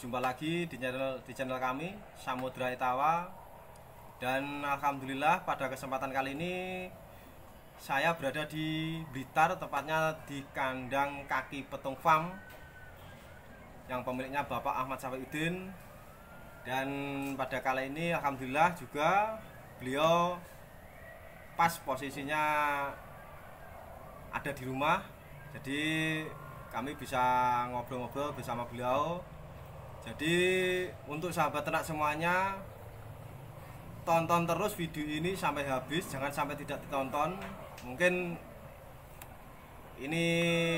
berjumpa lagi di channel kami Samudra Itawa. Dan alhamdulillah pada kesempatan kali ini saya berada di Blitar, tepatnya di kandang Kaki Petung Farm yang pemiliknya Bapak Ahmad Safiuddin. Dan pada kali ini alhamdulillah juga beliau pas posisinya ada di rumah, jadi kami bisa ngobrol-ngobrol bersama beliau. Jadi untuk sahabat ternak semuanya, tonton terus video ini sampai habis, jangan sampai tidak ditonton. Mungkin ini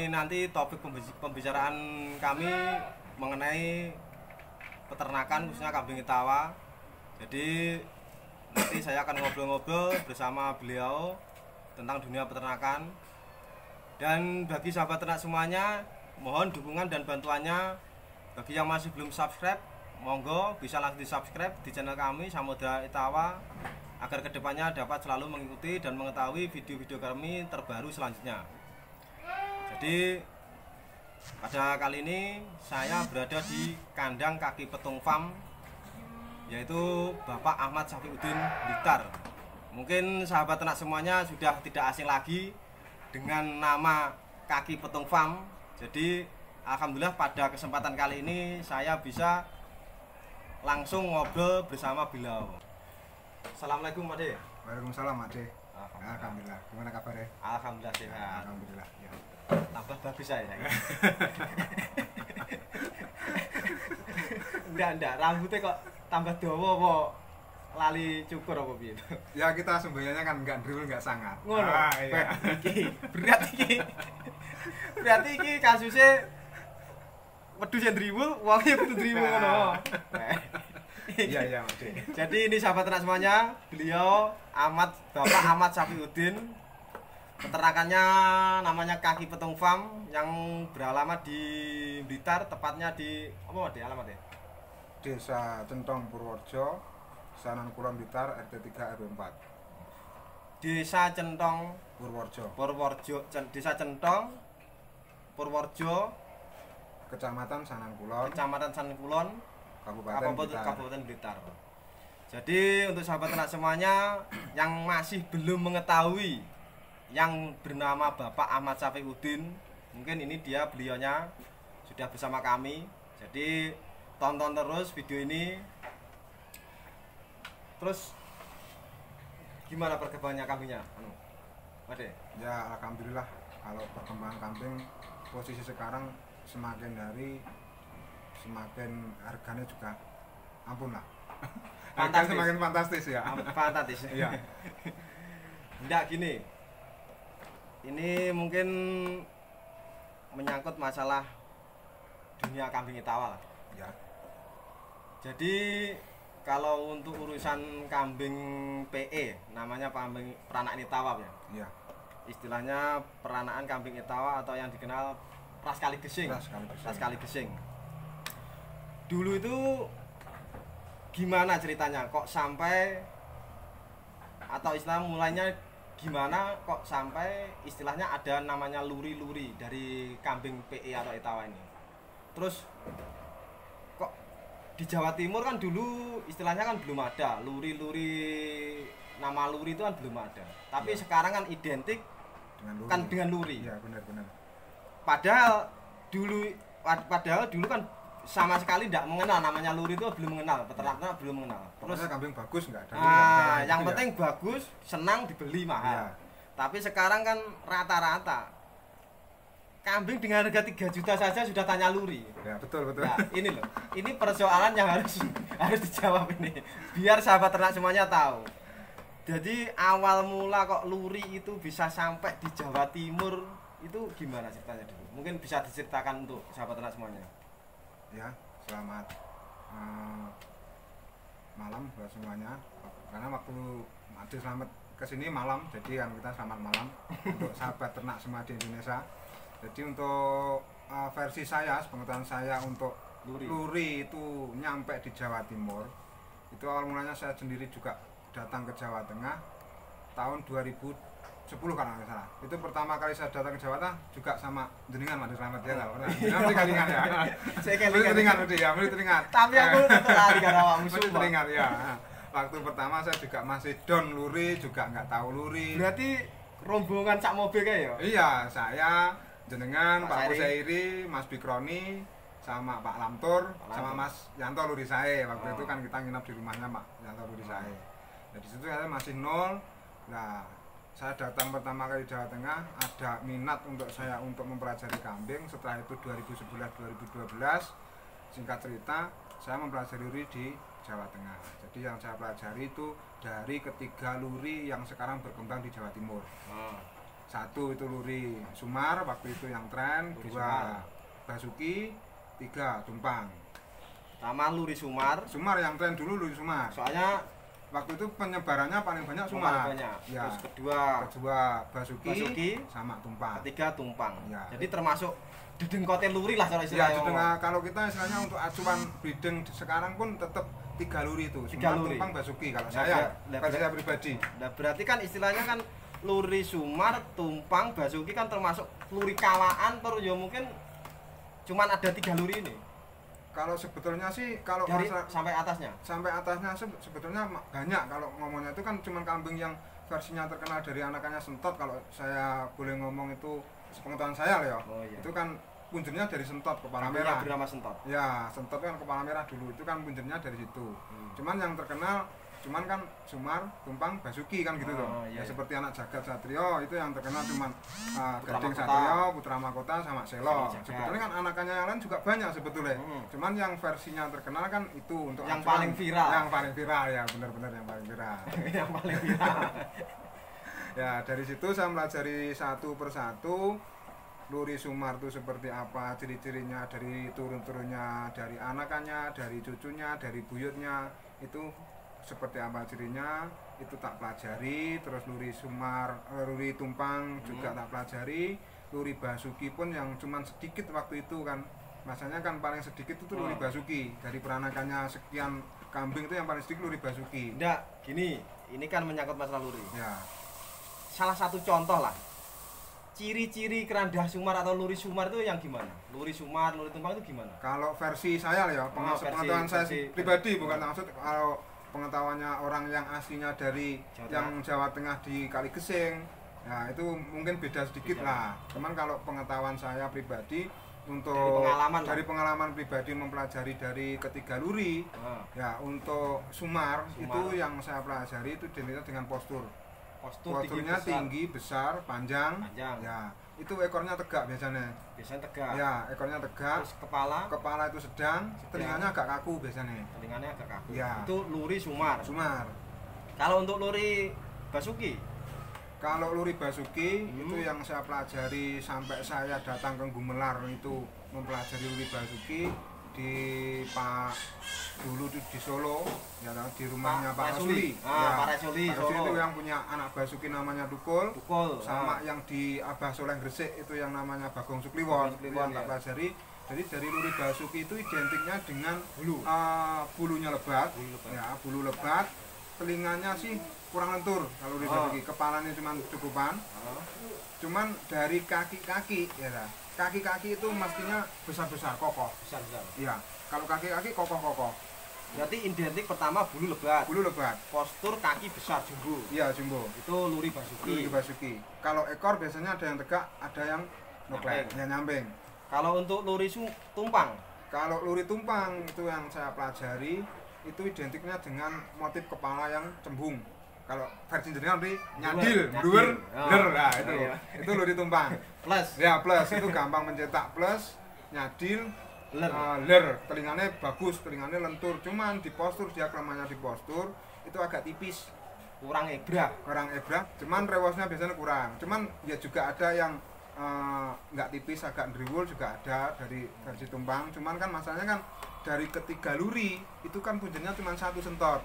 nanti topik pembicaraan kami mengenai peternakan, khususnya kambing Itawa. Jadi nanti saya akan ngobrol-ngobrol bersama beliau tentang dunia peternakan. Dan bagi sahabat ternak semuanya, mohon dukungan dan bantuannya. Bagi yang masih belum subscribe, monggo bisa langsung di subscribe di channel kami Samudra Itawa, agar kedepannya dapat selalu mengikuti dan mengetahui video-video kami terbaru selanjutnya. Jadi pada kali ini saya berada di kandang Kaki Petung Farm, yaitu Bapak Ahmad Safiuddin Blitar. Mungkin sahabat ternak semuanya sudah tidak asing lagi dengan nama Kaki Petung Farm. Jadi alhamdulillah pada kesempatan kali ini saya bisa langsung ngobrol bersama beliau. Assalamualaikum Pak De. Waalaikumsalam Pak De. Alhamdulillah. Gimana kabarnya? Alhamdulillah sehat. Alhamdulillah. Ya. Tambah bagus saya. Enggak, rambutnya kok tambah dawa apa lali cukur apa piye? Ya kita semboyannya kan enggak drill enggak sangat. Ngono. Iya. Berat iki. Berarti iki kasusnya wedhus yang dribble, wongnya kudu dribble ngono. Iya, Mas. Jadi ini sahabat ternak semuanya, beliau Bapak Ahmad Safiuddin. Peternakannya namanya Kaki Petung Farm yang beralamat di Blitar, tepatnya di apa Mas? Alamatnya? Desa Centong Purworejo, Sanan Kulon Blitar, RT 3 RW 4. Desa Centong Purworejo, Desa Centong Purworejo, Kecamatan Sanan Kulon, Kabupaten Blitar. Jadi untuk sahabat ternak semuanya yang masih belum mengetahui yang bernama Bapak Ahmad Safiuddin, mungkin ini beliaunya sudah bersama kami. Jadi tonton terus video ini. Terus gimana perkembangannya kambingnya? Ade? Ya alhamdulillah, kalau perkembangan kambing posisi sekarang semakin hari semakin harganya juga ampun lah. Harganya semakin fantastis ya. Fantastis. Iya. Enggak gini. Ini mungkin menyangkut masalah dunia kambing Itawa lah. Ya. Jadi kalau untuk urusan kambing PE, namanya kambing peranakan Itawa ya. Iya. Istilahnya peranaan kambing Itawa atau yang dikenal ras kali gesing. Ras kali gesing. Dulu itu gimana ceritanya? Kok sampai atau istilah mulainya gimana kok sampai istilahnya ada namanya luri-luri dari kambing PE atau Itawa ini? Terus kok di Jawa Timur kan dulu istilahnya kan belum ada luri-luri, nama luri itu kan belum ada. Tapi ya, sekarang kan identik dengan luri. Iya, benar-benar. Padahal dulu kan sama sekali tidak mengenal namanya luri, itu belum mengenal, peternak belum mengenal. Terus kambing bagus enggak ada. Yang penting bagus, senang dibeli mahal. Ya. Tapi sekarang kan rata-rata kambing dengan harga 3 juta saja sudah tanya luri. Ya, betul. Nah, ini loh. Ini persoalan yang harus dijawab ini. Biar sahabat ternak semuanya tahu. Jadi awal mula kok luri itu bisa sampai di Jawa Timur itu gimana ceritanya dulu? Mungkin bisa diceritakan untuk sahabat ternak semuanya. Ya, selamat malam buat semuanya. Karena waktu Ade selamat kesini malam, jadi kan kita selamat malam untuk sahabat ternak semua di Indonesia. Jadi untuk versi saya, pengetahuan saya untuk luri itu nyampe di Jawa Timur, itu awal mulanya saya sendiri juga datang ke Jawa Tengah tahun 2012 kalau nggak salah. Itu pertama kali saya datang ke Jawa Tengah juga sama jenengan Mas Slamet ya nggak pernah. Mesti kelingan ya. Saya Mesti teringat mesti ya, mesti teringat. Tapi aku tetap lari karo awakmu Mesti teringat ya. Waktu pertama saya juga masih don luri, juga nggak tahu luri. Berarti rombongan sak mobil kayak ya? Iya, saya, jenengan, Pak Pak Kusairi, Mas Bikroni, sama Pak Lamtur, sama Mas Yanto luri saya. Waktu itu kan kita nginep di rumahnya Pak Yanto luri saya. Nah, di situ saya masih nol. Nah, saya datang pertama kali di Jawa Tengah, ada minat untuk saya untuk mempelajari kambing. Setelah itu 2011-2012, singkat cerita, saya mempelajari luri di Jawa Tengah. Jadi yang saya pelajari itu dari ketiga luri yang sekarang berkembang di Jawa Timur. Satu itu luri Sumar, waktu itu yang tren. Dua Basuki, tiga Tumpang. Pertama luri Sumar. Sumar yang tren dulu luri Sumar. Soalnya Waktu itu penyebarannya paling banyak Sumar. banyak. Ya. Terus kedua Basuki sama Tumpang. ketiga Tumpang. Ya. Jadi termasuk dedengkote luri lah kalau Ya, istilahnya. kalau kita istilahnya untuk acuan breeding sekarang pun tetap tiga luri itu. Tiga Sumar, luri. Tumpang, Basuki kalau Nah, saya, nah, versi saya pribadi. Nah, berarti kan istilahnya kan luri Sumar, Tumpang, Basuki kan termasuk luri kalaan terus ya mungkin cuman ada tiga luri ini. Kalau sebetulnya sih kalau Dari masa sampai atasnya. sampai atasnya sebetulnya banyak. Kalau ngomongnya itu kan cuman kambing yang versinya terkenal dari anakannya Sentot, kalau saya boleh ngomong itu sepengetahuan saya loh ya. Oh, iya. Itu kan punjernya dari Sentot, kepala Kambingnya merah. bernama Sentot. Ya, Sentot kan kepala merah dulu, itu kan punjernya dari situ. Cuman yang terkenal cuman kan Sumar, Tumpang, Basuki kan gitu loh. Iya, Ya, iya. seperti anak Jagat Satrio itu yang terkenal cuman Gading Mahkota. Satrio, Putra Mahkota sama Selo. Jagat. Sebetulnya kan anakannya yang lain juga banyak sebetulnya. Hmm. Cuman yang versinya terkenal kan itu untuk Yang acuan. paling viral. Yang paling viral ya, benar-benar yang paling viral. Yang paling viral. Ya, dari situ saya pelajari satu persatu luri Sumar itu seperti apa, ciri-cirinya dari turun-turunnya, dari anakannya, dari cucunya, dari buyutnya, itu seperti apa cirinya, itu tak pelajari. Terus luri Sumar, luri Tumpang juga tak pelajari. Luri Basuki pun yang cuman sedikit waktu itu kan, masanya kan paling sedikit itu luri Basuki. Dari peranakannya sekian kambing itu yang paling sedikit luri Basuki. Nggak, gini, ini kan menyangkut masalah luri. Ya, Salah satu contoh lah. Ciri-ciri keranda Sumar atau luri Sumar itu yang gimana? Luri Sumar, luri Tumpang itu gimana? kalau versi saya ya, pengetahuan saya pribadi, bukan maksud kalau pengetahuannya orang yang aslinya dari Jawa Tengah di Kaligesing, ya itu mungkin beda sedikit lah. Cuman kalau pengetahuan saya pribadi untuk dari pengalaman pribadi mempelajari dari ketiga luri, ya untuk Sumar itu yang saya pelajari itu identiknya dengan posturnya tinggi, besar, panjang. Ya, itu ekornya tegak biasanya. Biasanya tegak. Ya, ekornya tegak. Terus kepala itu sedang, telinganya agak kaku biasanya. Telinganya agak kaku. Ya. Itu luri Sumar. Kalau untuk luri Basuki? Kalau luri Basuki itu yang saya pelajari sampai saya datang ke Gumelar itu mempelajari luri Basuki di Pak dulu di Solo, ya di rumahnya Pak Rasuli. Pak Rasuli itu yang punya anak Basuki namanya Dukul. Sama yang di Abah Soleh Gresik itu yang namanya Bagong Sukliwon. Yang tak pelajari. Jadi dari luri Basuki itu identiknya dengan bulunya lebat, ya bulu lebat, telinganya sih kurang lentur kalau luri Basuki, kepalanya cuma cukupan. Cuman dari kaki-kaki ya, kaki-kaki itu mestinya besar-besar, kokoh. Iya, kalau kaki-kaki kokoh-kokoh. Berarti identik pertama bulu lebat. Postur kaki besar, jumbo. Iya, jumbo. Itu luri Basuki. Kalau ekor biasanya ada yang tegak, ada yang noklek, yang nyamping. Kalau untuk luri Tumpang? Kalau luri Tumpang itu yang saya pelajari itu identiknya dengan motif kepala yang cembung. Kalau versi jenengan beri nyadil, dhuwur, ler, nah itu. Itu luri Tumpang. Plus. Ya, plus itu gampang mencetak, plus nyadil, ler, telinganya bagus, telinganya lentur. Cuman di postur, dia kelemahannya di postur itu agak tipis, kurang ebrah. Cuman rewosnya biasanya kurang. Cuman ya juga ada yang nggak tipis, agak ndriwul juga ada dari versi Tumpang. Cuman kan masalahnya kan dari ketiga luri itu kan punjernya cuma satu Sentot.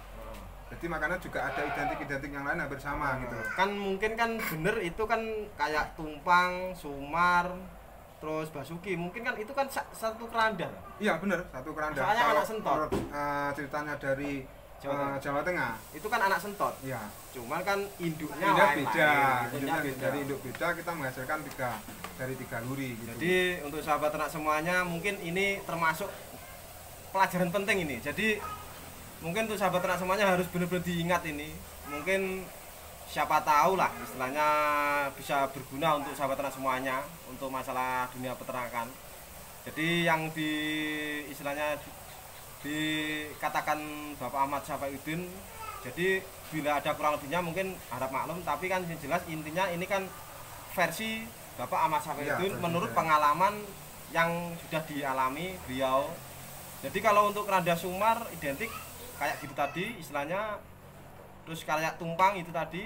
Jadi makanya juga ada identik yang lain hampir sama gitu. Kan mungkin kan bener itu kan kayak Tumpang, Sumar, terus Basuki. Mungkin kan itu kan satu keranda. Iya bener, satu keranda. Soalnya anak Sentot. Menurut ceritanya dari Jawa Tengah. Itu kan anak sentot. Iya. Cuman kan induknya Induknya lain, beda. induknya beda. Dari induk beda kita menghasilkan dari tiga luri gitu. Jadi untuk sahabat ternak semuanya mungkin ini termasuk pelajaran penting ini. Jadi mungkin untuk sahabat ternak semuanya harus benar-benar diingat ini. Mungkin siapa tahu lah istilahnya bisa berguna untuk sahabat ternak semuanya untuk masalah dunia peternakan. Jadi yang istilahnya dikatakan Bapak Ahmad Syafaiuddin, jadi bila ada kurang lebihnya mungkin harap maklum, tapi kan yang jelas intinya ini kan versi Bapak Ahmad Syafaiuddin menurut pengalaman yang sudah dialami beliau. Jadi kalau untuk keranda Sumar identik kayak gitu tadi istilahnya, terus kayak tumpang itu tadi.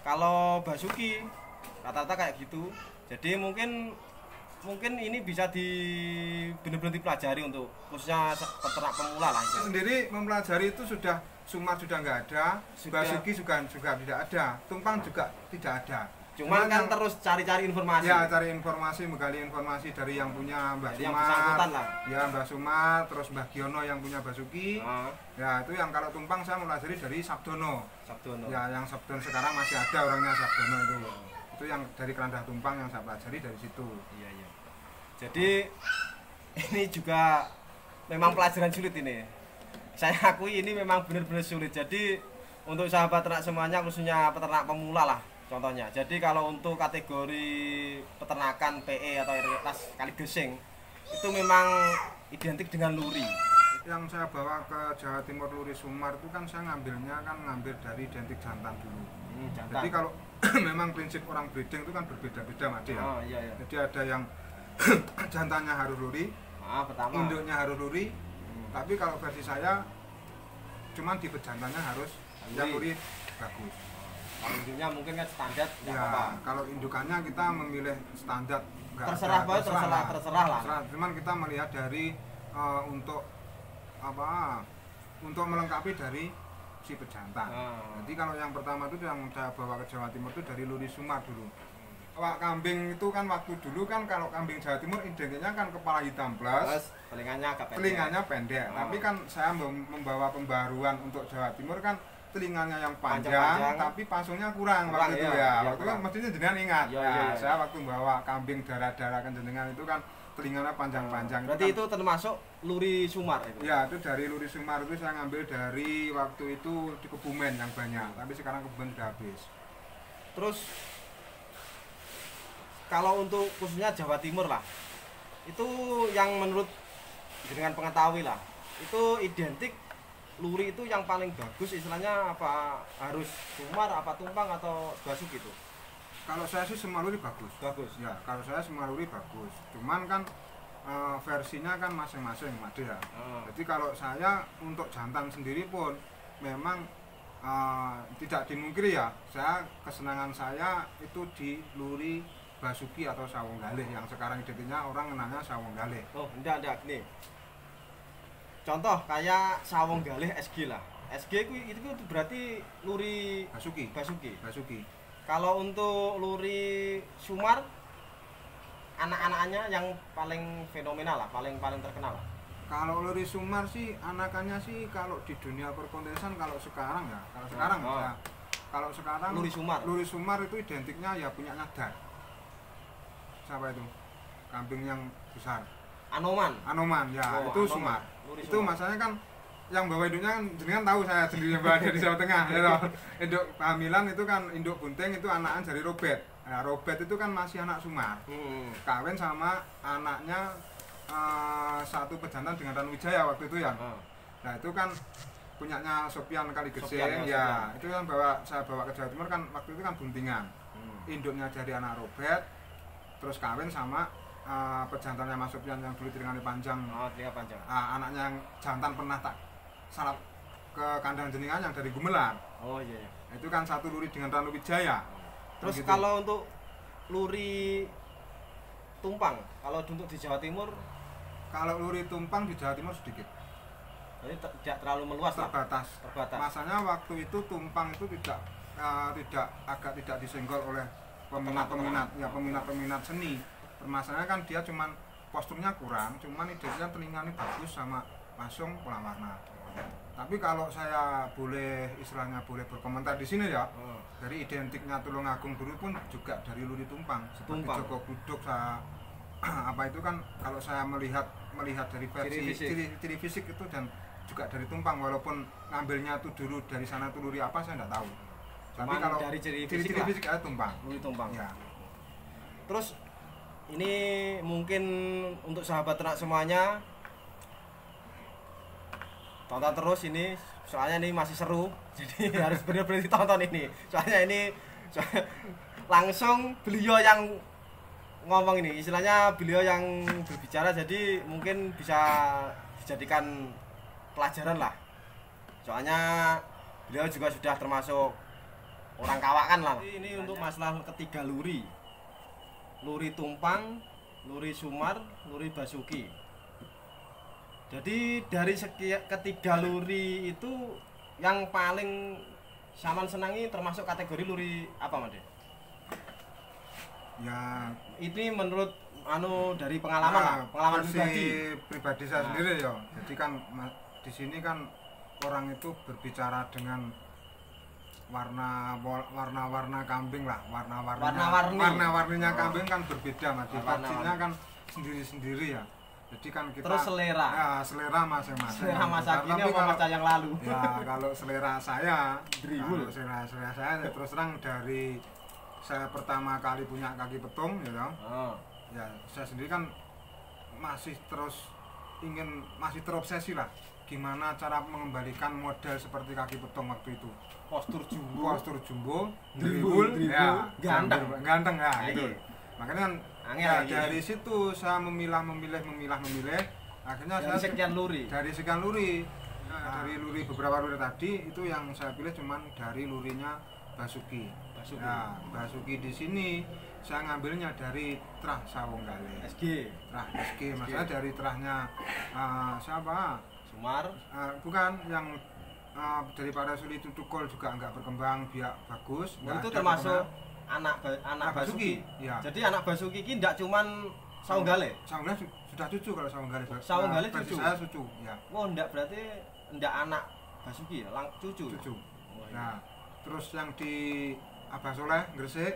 Kalau Basuki rata-rata kayak gitu. Jadi mungkin ini bisa benar-benar dipelajari untuk khususnya peternak pemula lah. Saya sendiri mempelajari itu Sumar sudah nggak ada, Basuki juga tidak ada, tumpang juga tidak ada. Cuman kan terus cari-cari informasi. Ya, cari informasi, menggali informasi dari yang punya Mbak Sumar. Ya, Mbak Sumar, terus Mbak Giono yang punya Basuki. Ya, itu yang kalau tumpang saya mempelajari dari Sabdono. Ya, yang Sabdono sekarang masih ada orangnya Sabdono itu. Itu yang dari keranda tumpang yang saya pelajari dari situ. Iya. Jadi ini juga memang pelajaran sulit ini. Saya akui ini memang benar-benar sulit. Jadi untuk sahabat ternak semuanya khususnya peternak pemula lah contohnya. Jadi kalau untuk kategori peternakan PE atau ras kali gesing itu memang identik dengan luri. Yang saya bawa ke Jawa Timur luri Sumar itu kan saya ngambil dari identik jantan dulu. Jantan. Jadi kalau memang prinsip orang breeding itu kan berbeda-beda Mas ya. Iya. Jadi ada yang jantannya harus luri, pertama induknya harus luri. Tapi kalau versi saya cuman tipe jantannya harus yang luri bagus. Kalau induknya mungkin kan standar ya, kalau indukannya kita memilih standar terserah lah. Cuman kita melihat dari untuk melengkapi dari si pejantan. Jadi kalau yang pertama itu yang saya bawa ke Jawa Timur itu dari luri Sumar dulu. Wak kambing itu kan waktu dulu kan kalau kambing Jawa Timur identiknya kan kepala hitam plus telinganya pendek. Tapi kan saya membawa pembaruan untuk Jawa Timur kan telinganya yang panjang tapi pasungnya kurang waktu itu ya. Waktu kan mestinya jenengan ingat. Saya waktu membawa kambing darah-darah kan jenengan itu kan telinganya panjang-panjang. Berarti itu termasuk luri Sumar itu? Ya, itu dari luri Sumar itu saya ngambil dari waktu itu di Kebumen yang banyak. Tapi sekarang Kebumen sudah habis. Terus kalau untuk khususnya Jawa Timur lah, itu yang menurut dengan pengetahui lah, itu identik luri itu yang paling bagus istilahnya apa, harus Sumar apa tumpang atau Basuki itu? Kalau saya sih semua luri bagus. Ya, kalau saya semua luri bagus. Cuman kan versinya kan masing-masing Mas ya. Jadi kalau saya untuk jantan sendiri pun memang tidak dimungkiri ya. Kesenangan saya itu di luri Basuki atau Sawung Galih yang sekarang identiknya orang kenalnya Sawung Galih. Oh, enggak nih. Contoh kayak Sawung Galih SG lah. SG itu berarti luri Basuki. Kalau untuk luri Sumar anak-anaknya yang paling fenomenal lah, paling terkenal lah. Kalau luri Sumar sih anakannya sih kalau di dunia perkondesan kalau sekarang luri Sumar itu identiknya ya punya Dar. Siapa itu? Kambing yang besar. Anoman ya, itu Sumar. Itu masalahnya kan yang bawa induknya kan jenengan tahu saya sendiri yang bawa dari Jawa Tengah ya. Induk kehamilan itu kan induk bunting itu anakan dari Robert. Nah, Robert itu kan masih anak Sumar. Kawin sama anaknya satu pejantan dengan Ranuwijaya waktu itu ya. Nah, itu kan punyanya Sopian Kaligesing ya. Itu kan saya bawa ke Jawa Timur kan waktu itu kan buntingan. Induknya dari anak Robert, terus kawin sama pejantannya Mas Sopian yang dulu telinga panjang. Anaknya yang jantan pernah tak salap ke kandang jenengan yang dari Gumelar. Iya. Itu kan satu luri dengan Ranuwijaya. Terus gitu. Kalau untuk luri tumpang, kalau untuk di Jawa Timur? Kalau luri tumpang di Jawa Timur sedikit. Jadi tidak terlalu meluas, terbatas. Masanya waktu itu tumpang itu agak tidak disenggol oleh peminat seni. Permasalahannya kan dia cuman posturnya kurang, cuman idenya telinganya bagus sama langsung pola warna. Tapi kalau saya boleh istilahnya boleh berkomentar di sini ya, dari identiknya Tulungagung dulu pun juga dari Luri Tumpang, seperti Tumpang. Joko Gluduk apa itu kan kalau saya melihat dari versi ciri fisik itu dan juga dari Tumpang, walaupun ngambilnya tuh dulu dari sana tuh Luri apa saya enggak tahu. Tapi Cuman kalau dari ciri fisik ada Tumpang. Luri Tumpang. Ya. Terus ini mungkin untuk sahabat ternak semuanya tonton terus ini, soalnya ini masih seru. Jadi harus benar-benar ditonton ini. Soalnya ini langsung beliau yang ngomong ini, istilahnya beliau yang berbicara, jadi mungkin bisa dijadikan pelajaran lah. Soalnya beliau juga sudah termasuk orang kawakan lah. Ini untuk masalah ketiga Luri. Luri Tumpang, Luri Sumar, Luri Basuki. Jadi dari ketiga Luri itu yang paling Saman senangi termasuk kategori Luri apa, Made? Ya, ini menurut dari pengalaman lah, pengalaman pribadi saya sendiri ya. Jadi kan di sini kan orang itu berbicara dengan warna-warna kambing lah, warna-warninya kambing kan berbeda, Mas. Vaksinnya kan sendiri-sendiri ya. Jadi kan kita terus selera. Ya, selera masing-masing. Selera masa kini apa masa yang lalu? Ya, kalau selera saya, selera saya terus terang dari saya pertama kali punya kaki petung ya, ya saya sendiri kan masih terobsesi lah gimana cara mengembalikan model seperti kaki petung waktu itu. Postur jumbo, dribble, ya, ganteng ya gitu. Makanya kan ya, dari situ saya memilah, akhirnya dari sekian Luri. Dari Luri beberapa Luri tadi itu yang saya pilih cuman dari Lurinya Basuki. Nah, Basuki di sini saya ngambilnya dari terah Sawonggale. Terah SG. Maksudnya dari terahnya siapa? Sumar. Bukan yang daripada Suli Tutukol juga enggak berkembang biak bagus. Itu termasuk anak Basuki. Ya. Jadi anak Basuki ini enggak cuman Sawonggale. Sawonggale sudah cucu kalau Sawonggale. Sawonggale cucu. Saya cucu, ya. Oh, enggak berarti enggak anak Basuki ya, cucu. Nah, terus yang di Abah Soleh Gresik,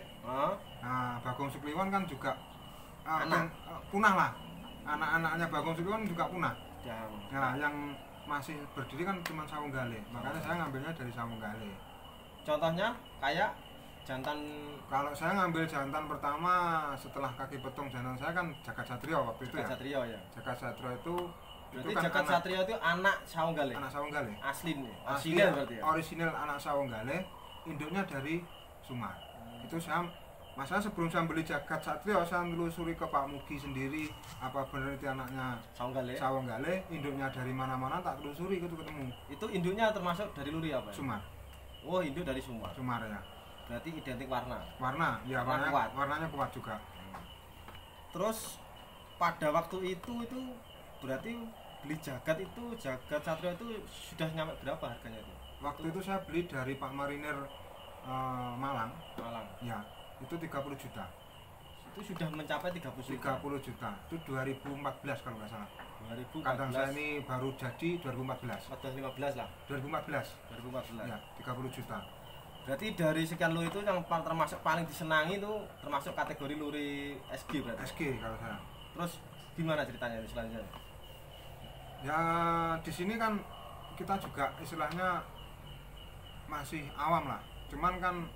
nah Bagong Sukliwon kan juga punah lah, anak-anaknya Bagong Sukliwon juga punah. Nah yang masih berdiri kan cuma Sawonggale, makanya saya ngambilnya dari Sawonggale. Contohnya kayak jantan. Kalau saya ngambil jantan pertama setelah kaki petung, jantan saya kan Jagat Satrio waktu itu. Jagat Satrio ya. Jagat Satrio itu berarti kan Jagat Satrio itu anak Sawonggale. Anak Sawonggale. Orisinil berarti ya. Orisinil anak Sawonggale, induknya dari Sumar. Itu saya sebelum saya beli Jagat Satrio, saya menelusuri ke Pak Mugi sendiri apa benar itu anaknya Sawonggale, induknya dari mana-mana tak telusuri itu ketemu. Itu induknya termasuk dari Luri apa? Sumar. Oh, induk dari Sumar. Sumar ya. Berarti identik warna. Ya, warnanya kuat juga. Terus pada waktu itu berarti beli Jagat Satrio itu sudah nyampe berapa harganya itu? Waktu itu saya beli dari Pak Marinir Malang. Ya, itu 30 juta. Itu sudah mencapai 30 juta. Itu 2014 kalau nggak salah. 2014. Kandang saya ini baru jadi 2014. 2015 lah. 2014. Ya, 30 juta. Berarti dari sekian Luri itu yang termasuk paling disenangi itu termasuk kategori Luri SG berarti. SG kalau saya. Terus gimana ceritanya selanjutnya? Ya, di sini kan kita juga istilahnya masih awam lah. Cuman kan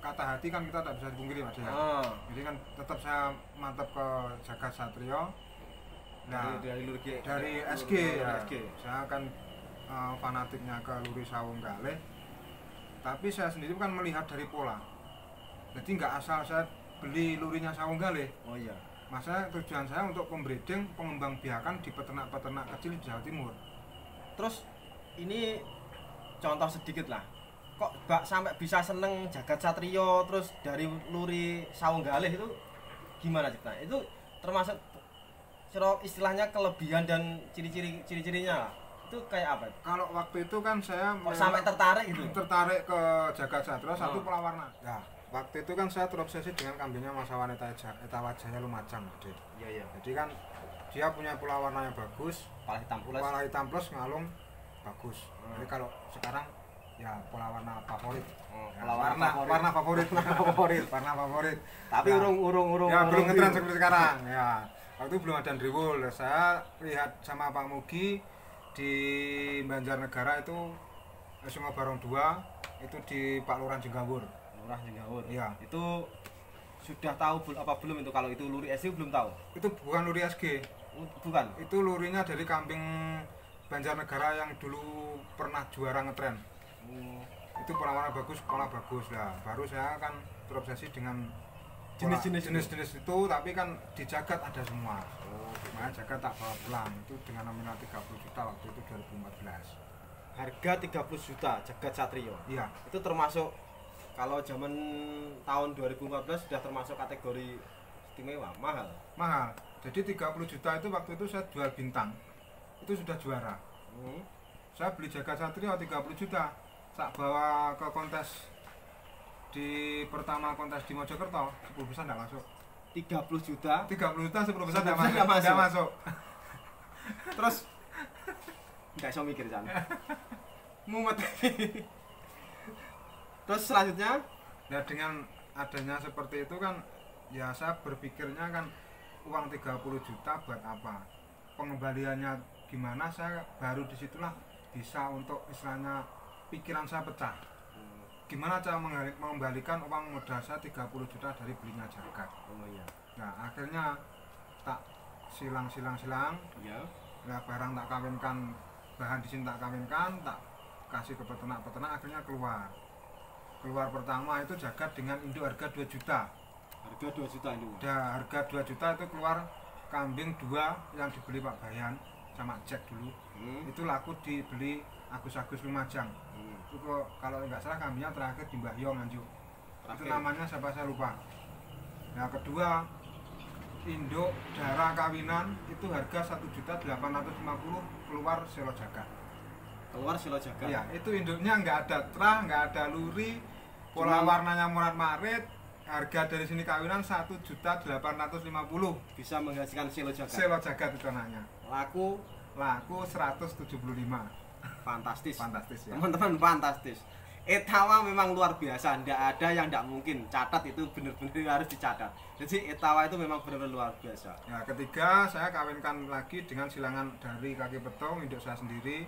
kata hati kan kita tak bisa dipungkiri, Mas ya. Jadi kan tetap saya mantap ke Jagat Satrio. Nah, dari SG ya. Saya kan fanatiknya ke Luri Sawonggale. Tapi saya sendiri kan melihat dari pola. Jadi nggak asal saya beli Lurinya Sawonggale. Oh iya. Masa tujuan saya untuk pembreeding, pengembang biakan di peternak-peternak kecil di Jawa Timur. Terus ini contoh sedikit lah. Kok sampai bisa seneng Jagat Satrio terus dari Luri Sawonggale itu gimana ceritanya? Itu termasuk istilahnya kelebihan dan ciri-cirinya itu kayak apa? Kalau waktu itu kan saya sampai tertarik gitu. Tertarik ke Jagat Satrio satu pola warna. Ya, waktu itu kan saya terobsesi dengan kambingnya Mas Wanita Etawa Jaya Lumajang, Dek. Iya. Jadi kan dia punya pola warnanya bagus, Kepala hitam plus ngalung bagus. Jadi kalau sekarang ya pola warna favorit. Ya, pola warna favorit. Tapi Ya. urung Ya belum ngetren seperti sekarang. Ya. Waktu belum ada Andriwul. Saya lihat sama Pak Mugi di Banjarnegara itu Sungai Barong 2 itu di Pak Lurah Jenggawur. Iya. Itu sudah tahu apa belum itu kalau itu luri SG belum tahu? Itu bukan luri SG. Bukan. Itu lurinya dari kambing Banjarnegara yang dulu pernah juara ngetren. Itu pola warna bagus lah. Baru saya kan terobsesi dengan jenis-jenis itu, tapi kan di jagat ada semua. Nah, jagat tak bawa pulang itu dengan nominal 30 juta waktu itu 2014. Harga 30 juta jagat Satrio. Iya. Itu termasuk kalau zaman tahun 2014 sudah termasuk kategori istimewa, mahal. Jadi 30 juta itu waktu itu saya jual bintang. Itu sudah juara. Saya beli jagat Satrio 30 juta. Saya bawa ke kontes di pertama kontes di Mojokerto, 10 besar enggak masuk. 30 juta. 30 juta 10 besar enggak masuk. Terus enggak iso mikir Chan. Mumet. Terus selanjutnya, nah dengan adanya seperti itu kan ya saya berpikirnya kan uang 30 juta buat apa, pengembaliannya gimana, saya baru disitulah bisa untuk istilahnya pikiran saya pecah. Gimana cara mengembalikan uang modal saya 30 juta dari belinya jagat. Nah akhirnya tak silang ya. Nah barang tak kawinkan, bahan di sini tak kawinkan, tak kasih ke peternak, akhirnya keluar pertama itu jagat dengan induk harga 2 juta. Harga 2 juta itu. Harga 2 juta itu keluar kambing 2 yang dibeli Pak Bayan sama Jack dulu. Itu laku dibeli Agus Lumajang. Itu kalau nggak salah kambingnya terakhir di Mbah Yong Anjuk. Itu namanya siapa saya lupa. Nah kedua induk darah kawinan itu harga 1.850.000 keluar Selo Jagat. Iya, itu induknya nggak ada trah, nggak ada luri, pola warnanya morat-marit, harga dari sini kawinan 1.850.000. Bisa menghasilkan Selo Jagat itu anaknya. Laku 175. Fantastis ya. Teman-teman, fantastis. Etawa memang luar biasa, tidak ada yang tidak mungkin. Catat itu benar-benar harus dicatat. Jadi etawa itu memang benar-benar luar biasa. Ya, ketiga saya kawinkan lagi dengan silangan dari kaki petung induk saya sendiri.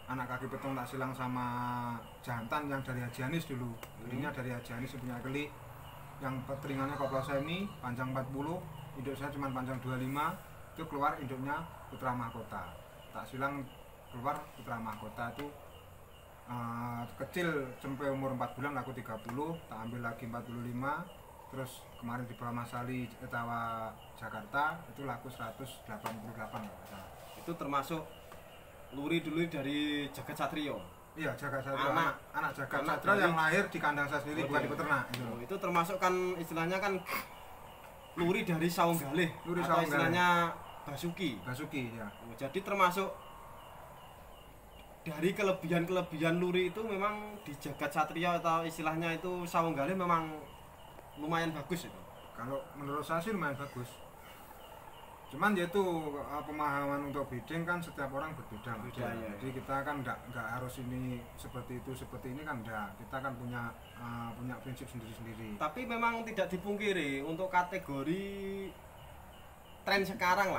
Anak kaki petung tak silang sama jantan yang dari Haji Anis dulu. Belinya dari Haji Anis punya keli. Yang peteringannya koplo semi, panjang 40, induk saya cuma panjang 25. Itu keluar induknya Putra Mahkota. Tak silang keluar Putra Mahkota itu kecil sampai umur 4 bulan laku 30, tak ambil lagi 45. Terus kemarin di bawah Masali Etawa Jakarta itu laku 188 ya. Itu termasuk luri dulu dari Jagat Satrio. Iya, Jagat Satrio. Anak Jagat Satrio yang lahir di kandang saya sendiri, bukan di peternak. Itu termasuk kan istilahnya kan luri dari Saung Galih. Atau istilahnya Basuki ya. Jadi termasuk dari kelebihan luri itu memang di Jagat Satrio atau istilahnya itu Saung Galih memang lumayan bagus itu. Kalau menurut saya sih lumayan bagus. Cuman yaitu pemahaman untuk breeding kan setiap orang berbeda. Ya. Jadi kita kan nggak harus ini seperti itu seperti ini kan enggak. Kita kan punya prinsip sendiri-sendiri. Tapi memang tidak dipungkiri untuk kategori tren sekarang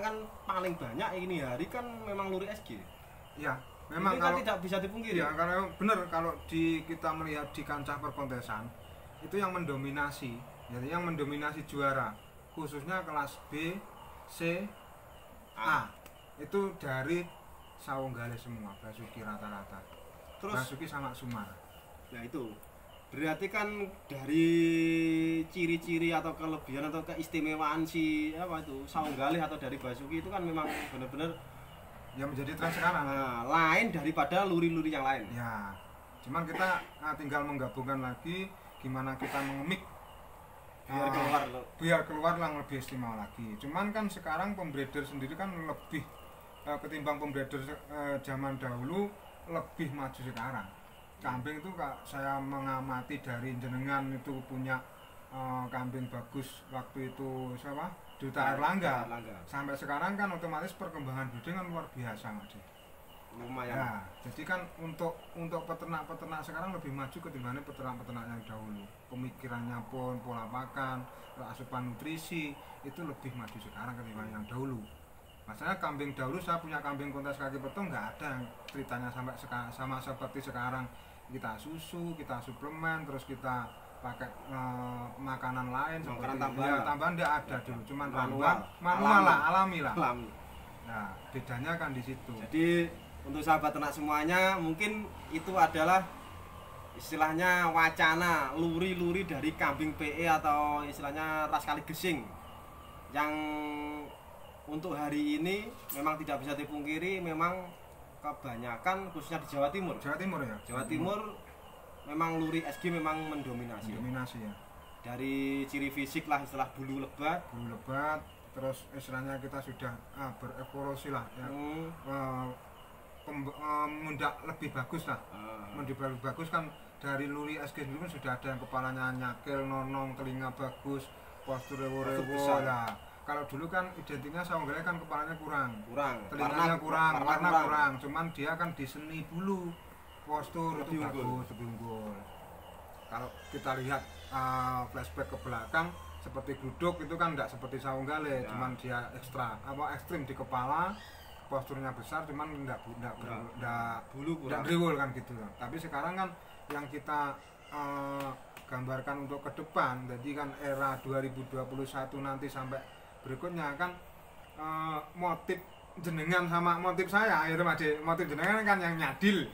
kan paling banyak ini hari kan memang luri SG. Iya, memang ini kan tidak bisa dipungkiri. Ya, karena benar kalau kita melihat di kancah perkontesan itu yang mendominasi, jadi yang mendominasi juara khususnya kelas B, C, A itu dari Saung Galih semua, Basuki rata-rata. Terus Basuki sama Sumar. Nah itu berarti kan dari ciri-ciri atau kelebihan atau keistimewaan si Saung Galih atau dari Basuki itu kan memang benar-benar yang menjadi tren sekarang. Lain daripada luri-luri yang lain. Ya, cuman kita tinggal menggabungkan lagi gimana kita mengemik biar keluar yang lebih istimewa lagi. Cuman kan sekarang pembreeder sendiri kan lebih ketimbang pembreeder zaman dahulu lebih maju sekarang. Kambing itu saya mengamati dari jenengan itu punya kambing bagus waktu itu siapa? Duta Erlangga. Sampai sekarang kan otomatis perkembangan breeding kan luar biasa, Mas. Lumayan. Nah, jadi kan untuk peternak-peternak sekarang lebih maju ketimbang peternak-peternak yang dahulu. Pemikirannya pun, pola makan, asupan nutrisi itu lebih maju sekarang ketimbang yang dahulu. Masalahnya kambing dahulu, saya punya kambing kontes kaki petong, nggak ada yang ceritanya sampai sama seperti sekarang. Kita susu, kita suplemen, terus kita pakai makanan lain makanan seperti tambahan tidak ada dulu, cuman manual lah, alami lah. Nah, bedanya kan di situ. Jadi untuk sahabat ternak semuanya, mungkin itu adalah istilahnya wacana luri-luri dari kambing PE atau istilahnya ras kali gesing yang untuk hari ini memang tidak bisa dipungkiri, memang kebanyakan khususnya di Jawa Timur. Jawa Timur memang luri SG memang mendominasi ya. Dari ciri fisik lah, istilah bulu lebat, terus istilahnya kita sudah berevolusi lah ya. Mendak lebih bagus lah. Lebih bagus kan dari luri SG dulu kan sudah ada yang kepalanya nyakil, nonong, telinga bagus, postur rewo-rewo lah. Kalau dulu kan identiknya Saunggawe kan kepalanya kurang, telinganya kurang, warna kurang, cuman dia kan di seni bulu, postur itu bagus, lebih unggul. Kalau kita lihat flashback ke belakang seperti Gluduk itu kan tidak seperti Saunggawe, ya. Cuman dia ekstrim di kepala, posturnya besar, cuman tidak driwul kan gitu. Tapi sekarang kan yang kita gambarkan untuk ke depan, jadi kan era 2021 nanti sampai berikutnya kan motif jenengan sama motif saya itu Mas. Motif jenengan kan yang nyadil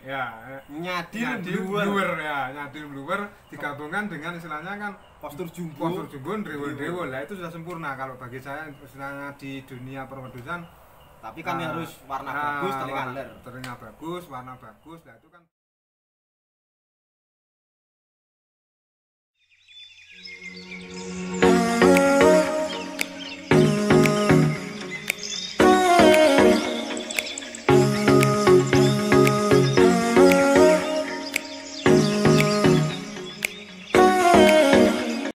bluer digabungkan dengan istilahnya kan postur jumbo driwul lah, itu sudah sempurna kalau bagi saya istilahnya di dunia perwedusan. Tapi kan harus warna bagus, telinga bagus, warna bagus, lah itu kan